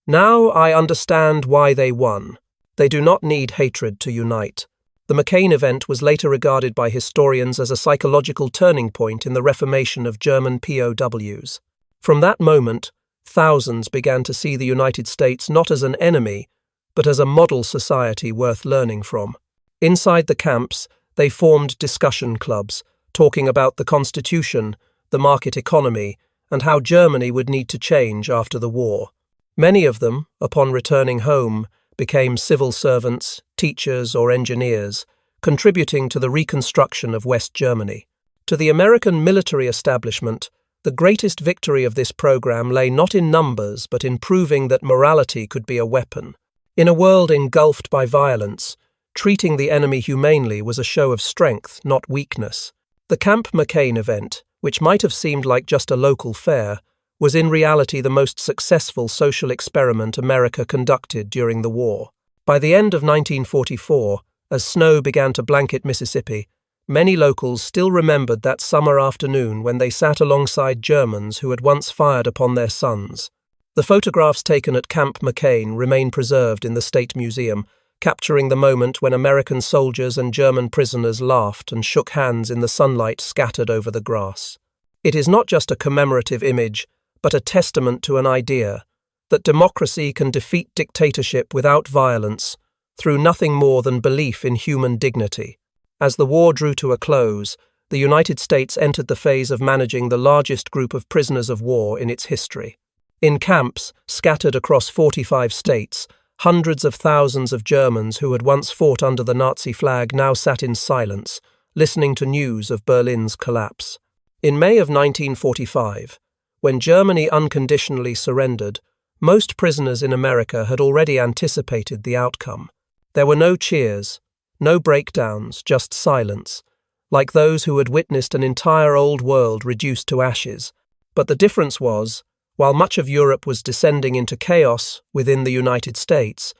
"Now I understand why they won. They do not need hatred to unite." The McCain event was later regarded by historians as a psychological turning point in the reformation of German POWs. From that moment, thousands began to see the United States not as an enemy, but as a model society worth learning from. Inside the camps, they formed discussion clubs, talking about the Constitution, the market economy, and how Germany would need to change after the war. Many of them, upon returning home, became civil servants, teachers, or engineers, contributing to the reconstruction of West Germany. To the American military establishment, the greatest victory of this program lay not in numbers but in proving that morality could be a weapon. In a world engulfed by violence, treating the enemy humanely was a show of strength, not weakness. The Camp McCain event, which might have seemed like just a local fair, was in reality the most successful social experiment America conducted during the war. By the end of 1944, as snow began to blanket Mississippi, many locals still remembered that summer afternoon when they sat alongside Germans who had once fired upon their sons. The photographs taken at Camp McCain remain preserved in the State Museum, capturing the moment when American soldiers and German prisoners laughed and shook hands in the sunlight scattered over the grass. It is not just a commemorative image, but a testament to an idea that democracy can defeat dictatorship without violence, through nothing more than belief in human dignity. As the war drew to a close, the United States entered the phase of managing the largest group of prisoners of war in its history. In camps, scattered across 45 states, hundreds of thousands of Germans who had once fought under the Nazi flag now sat in silence, listening to news of Berlin's collapse. In May of 1945, when Germany unconditionally surrendered, most prisoners in America had already anticipated the outcome. There were no cheers, no breakdowns, just silence, like those who had witnessed an entire old world reduced to ashes. But the difference was, while much of Europe was descending into chaos within the United States,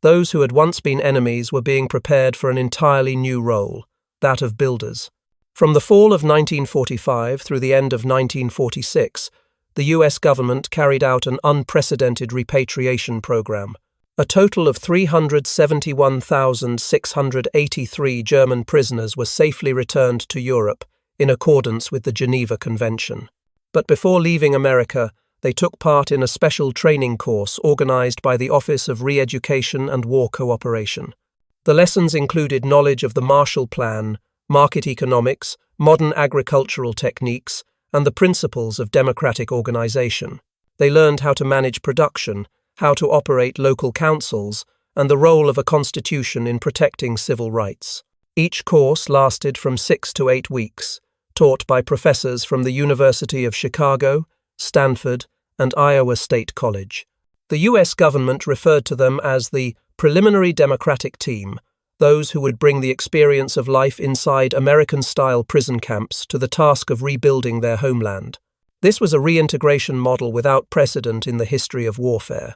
those who had once been enemies were being prepared for an entirely new role, that of builders. From the fall of 1945 through the end of 1946, the US government carried out an unprecedented repatriation program. A total of 371,683 German prisoners were safely returned to Europe in accordance with the Geneva Convention. But before leaving America, they took part in a special training course organized by the Office of Re-Education and War Cooperation. The lessons included knowledge of the Marshall Plan, market economics, modern agricultural techniques, and the principles of democratic organization. They learned how to manage production, how to operate local councils, and the role of a constitution in protecting civil rights. Each course lasted from 6 to 8 weeks, taught by professors from the University of Chicago, Stanford, and Iowa State College. The U.S. government referred to them as the Preliminary Democratic Team, those who would bring the experience of life inside American-style prison camps to the task of rebuilding their homeland. This was a reintegration model without precedent in the history of warfare.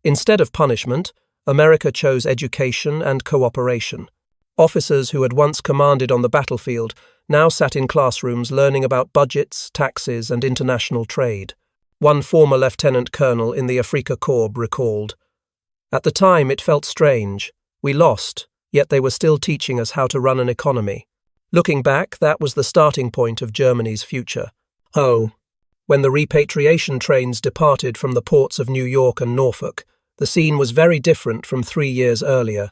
Instead of punishment, America chose education and cooperation. Officers who had once commanded on the battlefield now sat in classrooms learning about budgets, taxes, and international trade. One former lieutenant colonel in the Afrika Korps recalled, "At the time it felt strange. We lost, yet they were still teaching us how to run an economy." Looking back, that was the starting point of Germany's future. When the repatriation trains departed from the ports of New York and Norfolk, the scene was very different from 3 years earlier.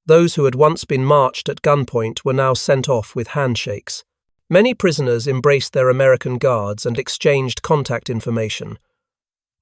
Those who had once been marched at gunpoint were now sent off with handshakes. Many prisoners embraced their American guards and exchanged contact information.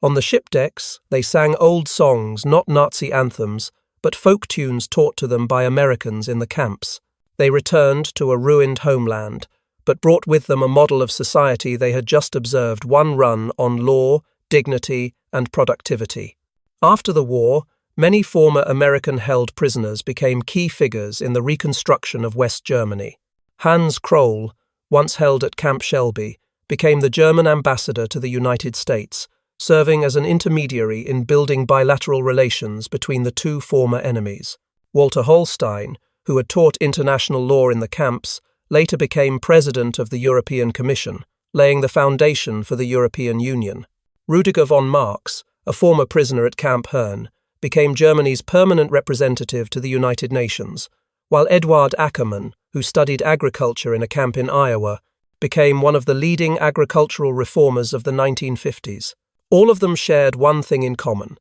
On the ship decks, they sang old songs, not Nazi anthems, but folk tunes taught to them by Americans in the camps. They returned to a ruined homeland, but brought with them a model of society they had just observed one run on law, dignity, and productivity. After the war, many former American-held prisoners became key figures in the reconstruction of West Germany. Hans Kroll, once held at Camp Shelby, became the German ambassador to the United States, serving as an intermediary in building bilateral relations between the two former enemies. Walter Holstein, who had taught international law in the camps, later became president of the European Commission, laying the foundation for the European Union. Rudiger von Marx, a former prisoner at Camp Hearne, became Germany's permanent representative to the United Nations, while Eduard Ackermann, who studied agriculture in a camp in Iowa, became one of the leading agricultural reformers of the 1950s. All of them shared one thing in common.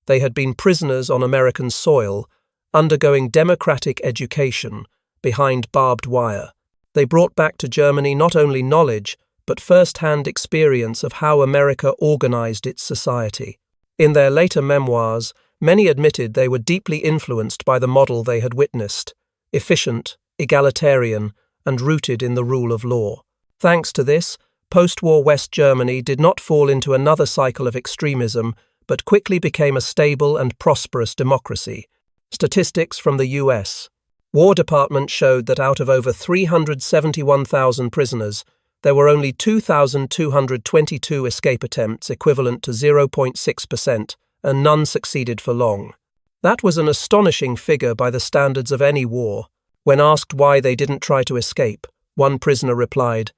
They had been prisoners on American soil, undergoing democratic education behind barbed wire. They brought back to Germany not only knowledge, but first-hand experience of how America organized its society. In their later memoirs, many admitted they were deeply influenced by the model they had witnessed, efficient, egalitarian, and rooted in the rule of law. Thanks to this, post-war West Germany did not fall into another cycle of extremism, but quickly became a stable and prosperous democracy. Statistics from the U.S. War Department showed that out of over 371,000 prisoners, there were only 2,222 escape attempts, equivalent to 0.6%, and none succeeded for long. That was an astonishing figure by the standards of any war. When asked why they didn't try to escape, one prisoner replied,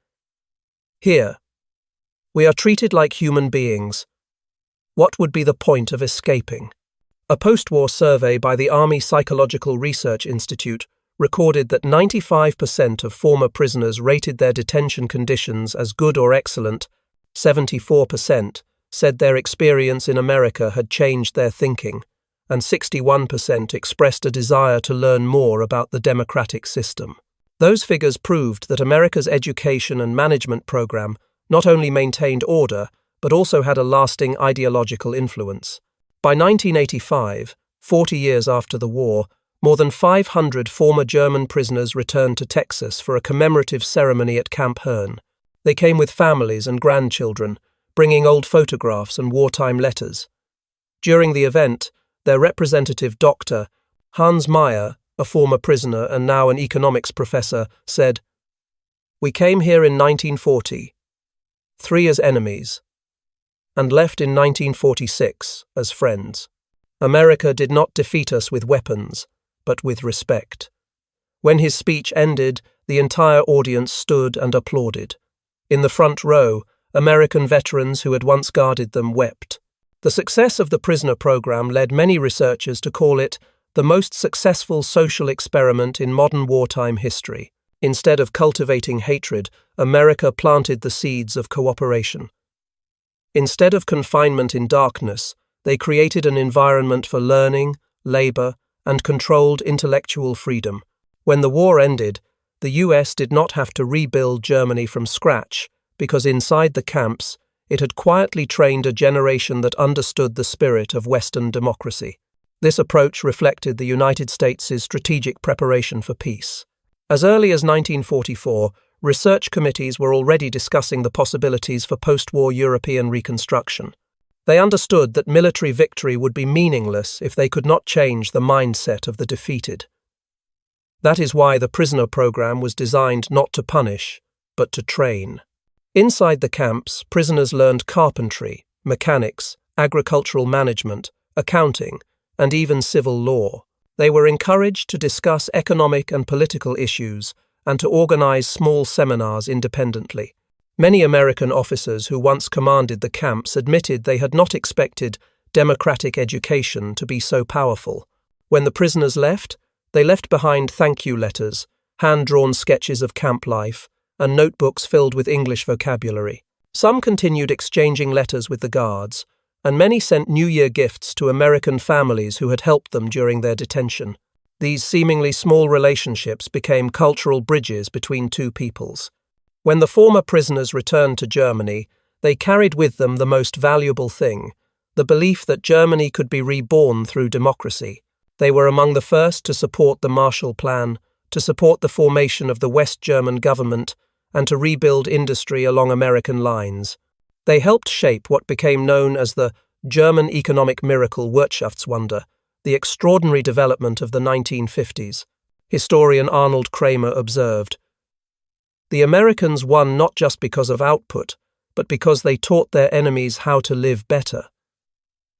"Here, we are treated like human beings. What would be the point of escaping?" A post-war survey by the Army Psychological Research Institute recorded that 95% of former prisoners rated their detention conditions as good or excellent. 74% said their experience in America had changed their thinking, and 61% expressed a desire to learn more about the democratic system. Those figures proved that America's education and management program not only maintained order, but also had a lasting ideological influence. By 1985, 40 years after the war, more than 500 former German prisoners returned to Texas for a commemorative ceremony at Camp Hearne. They came with families and grandchildren, bringing old photographs and wartime letters. During the event, their representative doctor, Hans Meyer, a former prisoner and now an economics professor, said, "We came here in 1940, 3 as enemies, and left in 1946 as friends. America did not defeat us with weapons, but with respect." When his speech ended, the entire audience stood and applauded. In the front row, American veterans who had once guarded them wept. The success of the prisoner program led many researchers to call it the most successful social experiment in modern wartime history. Instead of cultivating hatred, America planted the seeds of cooperation. Instead of confinement in darkness, they created an environment for learning, labor, and controlled intellectual freedom. When the war ended, the US did not have to rebuild Germany from scratch because inside the camps, it had quietly trained a generation that understood the spirit of Western democracy. This approach reflected the United States' strategic preparation for peace. As early as 1944, research committees were already discussing the possibilities for post-war European reconstruction. They understood that military victory would be meaningless if they could not change the mindset of the defeated. That is why the prisoner program was designed not to punish, but to train. Inside the camps, prisoners learned carpentry, mechanics, agricultural management, accounting, and even civil law. They were encouraged to discuss economic and political issues and to organize small seminars independently. Many American officers who once commanded the camps admitted they had not expected democratic education to be so powerful. When the prisoners left, they left behind thank you letters, hand-drawn sketches of camp life, and notebooks filled with English vocabulary. Some continued exchanging letters with the guards, and many sent New Year gifts to American families who had helped them during their detention. These seemingly small relationships became cultural bridges between two peoples. When the former prisoners returned to Germany, they carried with them the most valuable thing, the belief that Germany could be reborn through democracy. They were among the first to support the Marshall Plan, to support the formation of the West German government, and to rebuild industry along American lines. They helped shape what became known as the German economic miracle Wirtschaftswunder, the extraordinary development of the 1950s. Historian Arnold Kramer observed, "The Americans won not just because of output, but because they taught their enemies how to live better."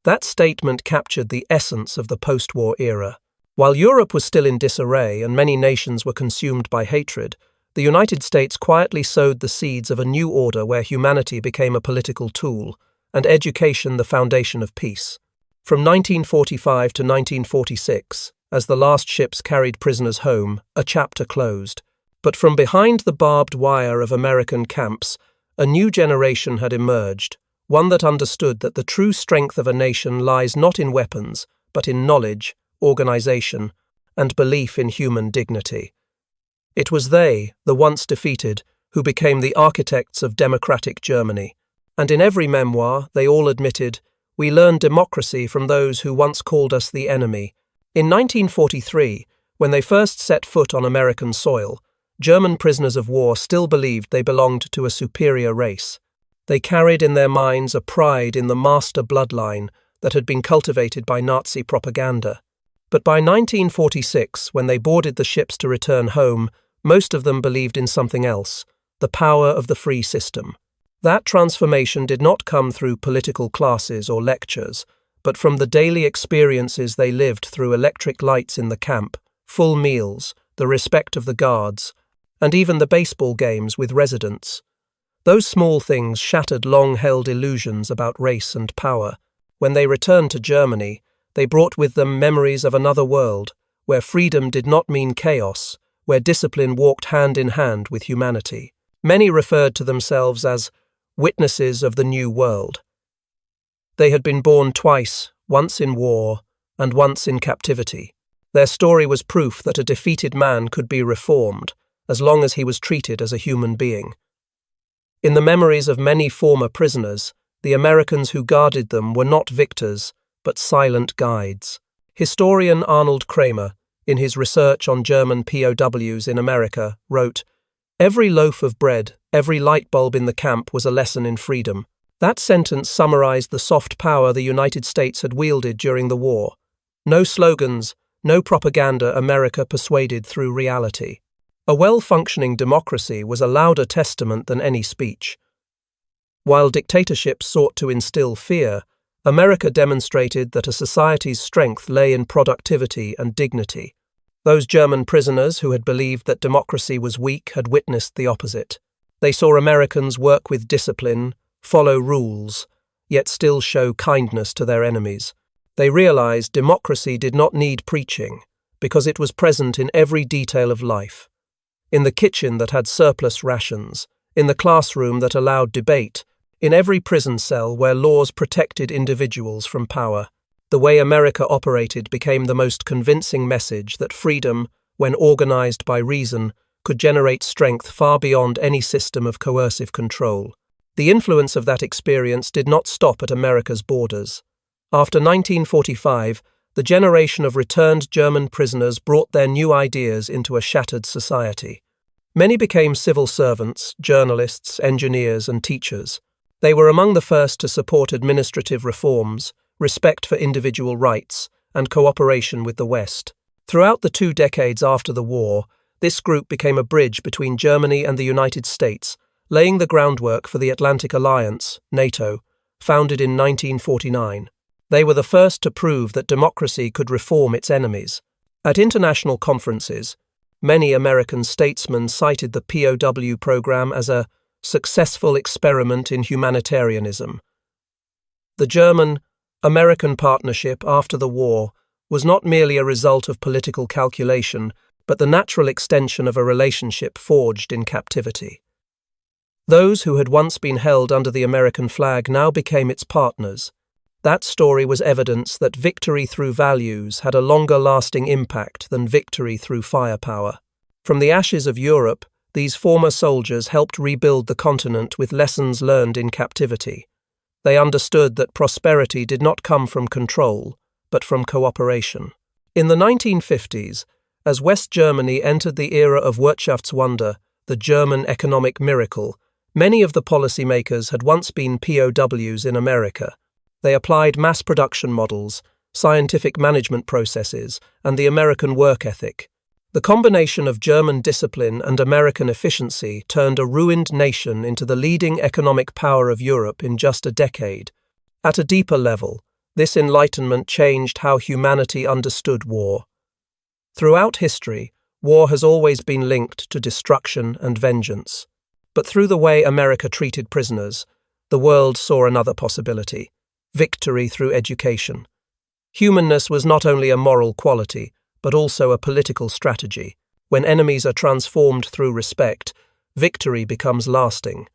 That statement captured the essence of the post-war era. While Europe was still in disarray and many nations were consumed by hatred, the United States quietly sowed the seeds of a new order where humanity became a political tool, and education the foundation of peace. From 1945 to 1946, as the last ships carried prisoners home, a chapter closed. But from behind the barbed wire of American camps, a new generation had emerged, one that understood that the true strength of a nation lies not in weapons, but in knowledge, organization, and belief in human dignity. It was they, the once defeated, who became the architects of democratic Germany. And in every memoir, they all admitted, "We learned democracy from those who once called us the enemy." In 1943, when they first set foot on American soil, German prisoners of war still believed they belonged to a superior race. They carried in their minds a pride in the master bloodline that had been cultivated by Nazi propaganda. But by 1946, when they boarded the ships to return home, most of them believed in something else, the power of the free system. That transformation did not come through political classes or lectures, but from the daily experiences they lived through electric lights in the camp, full meals, the respect of the guards, and even the baseball games with residents. Those small things shattered long-held illusions about race and power. When they returned to Germany, they brought with them memories of another world, where freedom did not mean chaos, where discipline walked hand in hand with humanity. Many referred to themselves as witnesses of the new world. They had been born twice, once in war and once in captivity. Their story was proof that a defeated man could be reformed, as long as he was treated as a human being. In the memories of many former prisoners, the Americans who guarded them were not victors, but silent guides. Historian Arnold Kramer, in his research on German POWs in America, wrote, "Every loaf of bread, every light bulb in the camp was a lesson in freedom." That sentence summarized the soft power the United States had wielded during the war. No slogans, no propaganda America persuaded through reality. A well-functioning democracy was a louder testament than any speech. While dictatorships sought to instill fear, America demonstrated that a society's strength lay in productivity and dignity. Those German prisoners who had believed that democracy was weak had witnessed the opposite. They saw Americans work with discipline, follow rules, yet still show kindness to their enemies. They realized democracy did not need preaching, because it was present in every detail of life. In the kitchen that had surplus rations, in the classroom that allowed debate, in every prison cell where laws protected individuals from power. The way America operated became the most convincing message that freedom, when organized by reason, could generate strength far beyond any system of coercive control. The influence of that experience did not stop at America's borders. After 1945, the generation of returned German prisoners brought their new ideas into a shattered society. Many became civil servants, journalists, engineers, and teachers. They were among the first to support administrative reforms, respect for individual rights, and cooperation with the West. Throughout the 2 decades after the war, this group became a bridge between Germany and the United States, laying the groundwork for the Atlantic Alliance, NATO, founded in 1949. They were the first to prove that democracy could reform its enemies. At international conferences, many American statesmen cited the POW program as a successful experiment in humanitarianism. The German-American partnership after the war was not merely a result of political calculation, but the natural extension of a relationship forged in captivity. Those who had once been held under the American flag now became its partners. That story was evidence that victory through values had a longer-lasting impact than victory through firepower. From the ashes of Europe, these former soldiers helped rebuild the continent with lessons learned in captivity. They understood that prosperity did not come from control, but from cooperation. In the 1950s, as West Germany entered the era of Wirtschaftswunder, the German economic miracle, many of the policymakers had once been POWs in America. They applied mass production models, scientific management processes, and the American work ethic. The combination of German discipline and American efficiency turned a ruined nation into the leading economic power of Europe in just a decade. At a deeper level, this enlightenment changed how humanity understood war. Throughout history, war has always been linked to destruction and vengeance. But through the way America treated prisoners, the world saw another possibility: victory through education. Humanness was not only a moral quality, but also a political strategy. When enemies are transformed through respect, victory becomes lasting.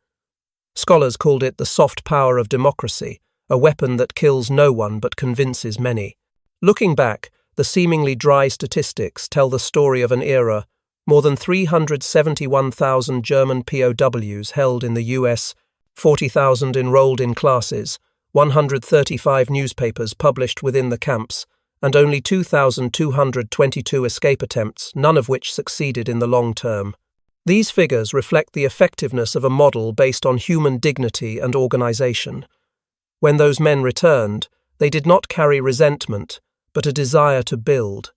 Scholars called it the soft power of democracy, a weapon that kills no one but convinces many. Looking back, the seemingly dry statistics tell the story of an era. More than 371,000 German POWs held in the US, 40,000 enrolled in classes, 135 newspapers published within the camps, and only 2,222 escape attempts, none of which succeeded in the long term. These figures reflect the effectiveness of a model based on human dignity and organization. When those men returned, they did not carry resentment, but a desire to build.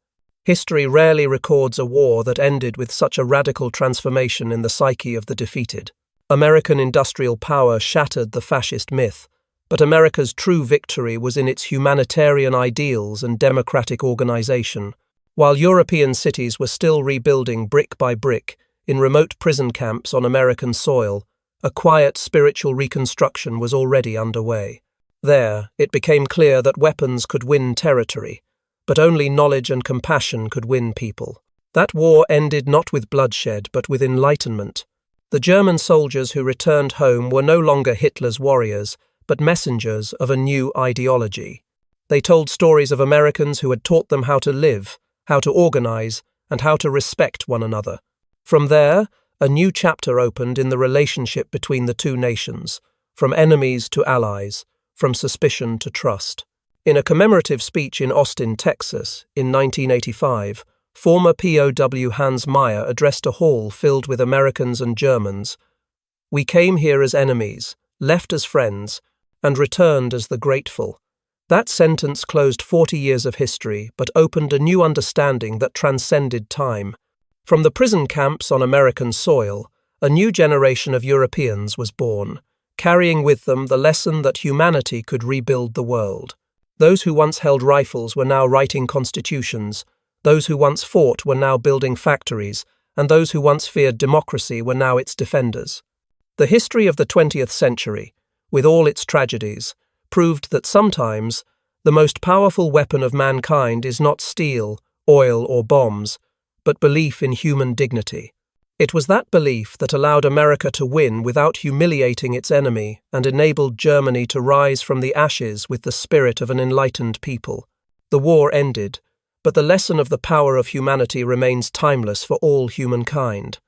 History rarely records a war that ended with such a radical transformation in the psyche of the defeated. American industrial power shattered the fascist myth, but America's true victory was in its humanitarian ideals and democratic organization. While European cities were still rebuilding brick by brick in remote prison camps on American soil, a quiet spiritual reconstruction was already underway. There, it became clear that weapons could win territory, but only knowledge and compassion could win people. That war ended not with bloodshed, but with enlightenment. The German soldiers who returned home were no longer Hitler's warriors, but messengers of a new ideology. They told stories of Americans who had taught them how to live, how to organize, and how to respect one another. From there, a new chapter opened in the relationship between the two nations, from enemies to allies, from suspicion to trust. In a commemorative speech in Austin, Texas, in 1985, former POW Hans Meyer addressed a hall filled with Americans and Germans. "We came here as enemies, left as friends, and returned as the grateful." That sentence closed 40 years of history, but opened a new understanding that transcended time. From the prison camps on American soil, a new generation of Europeans was born, carrying with them the lesson that humanity could rebuild the world. Those who once held rifles were now writing constitutions, those who once fought were now building factories, and those who once feared democracy were now its defenders. The history of the 20th century, with all its tragedies, proved that sometimes the most powerful weapon of mankind is not steel, oil, or bombs, but belief in human dignity. It was that belief that allowed America to win without humiliating its enemy and enabled Germany to rise from the ashes with the spirit of an enlightened people. The war ended, but the lesson of the power of humanity remains timeless for all humankind.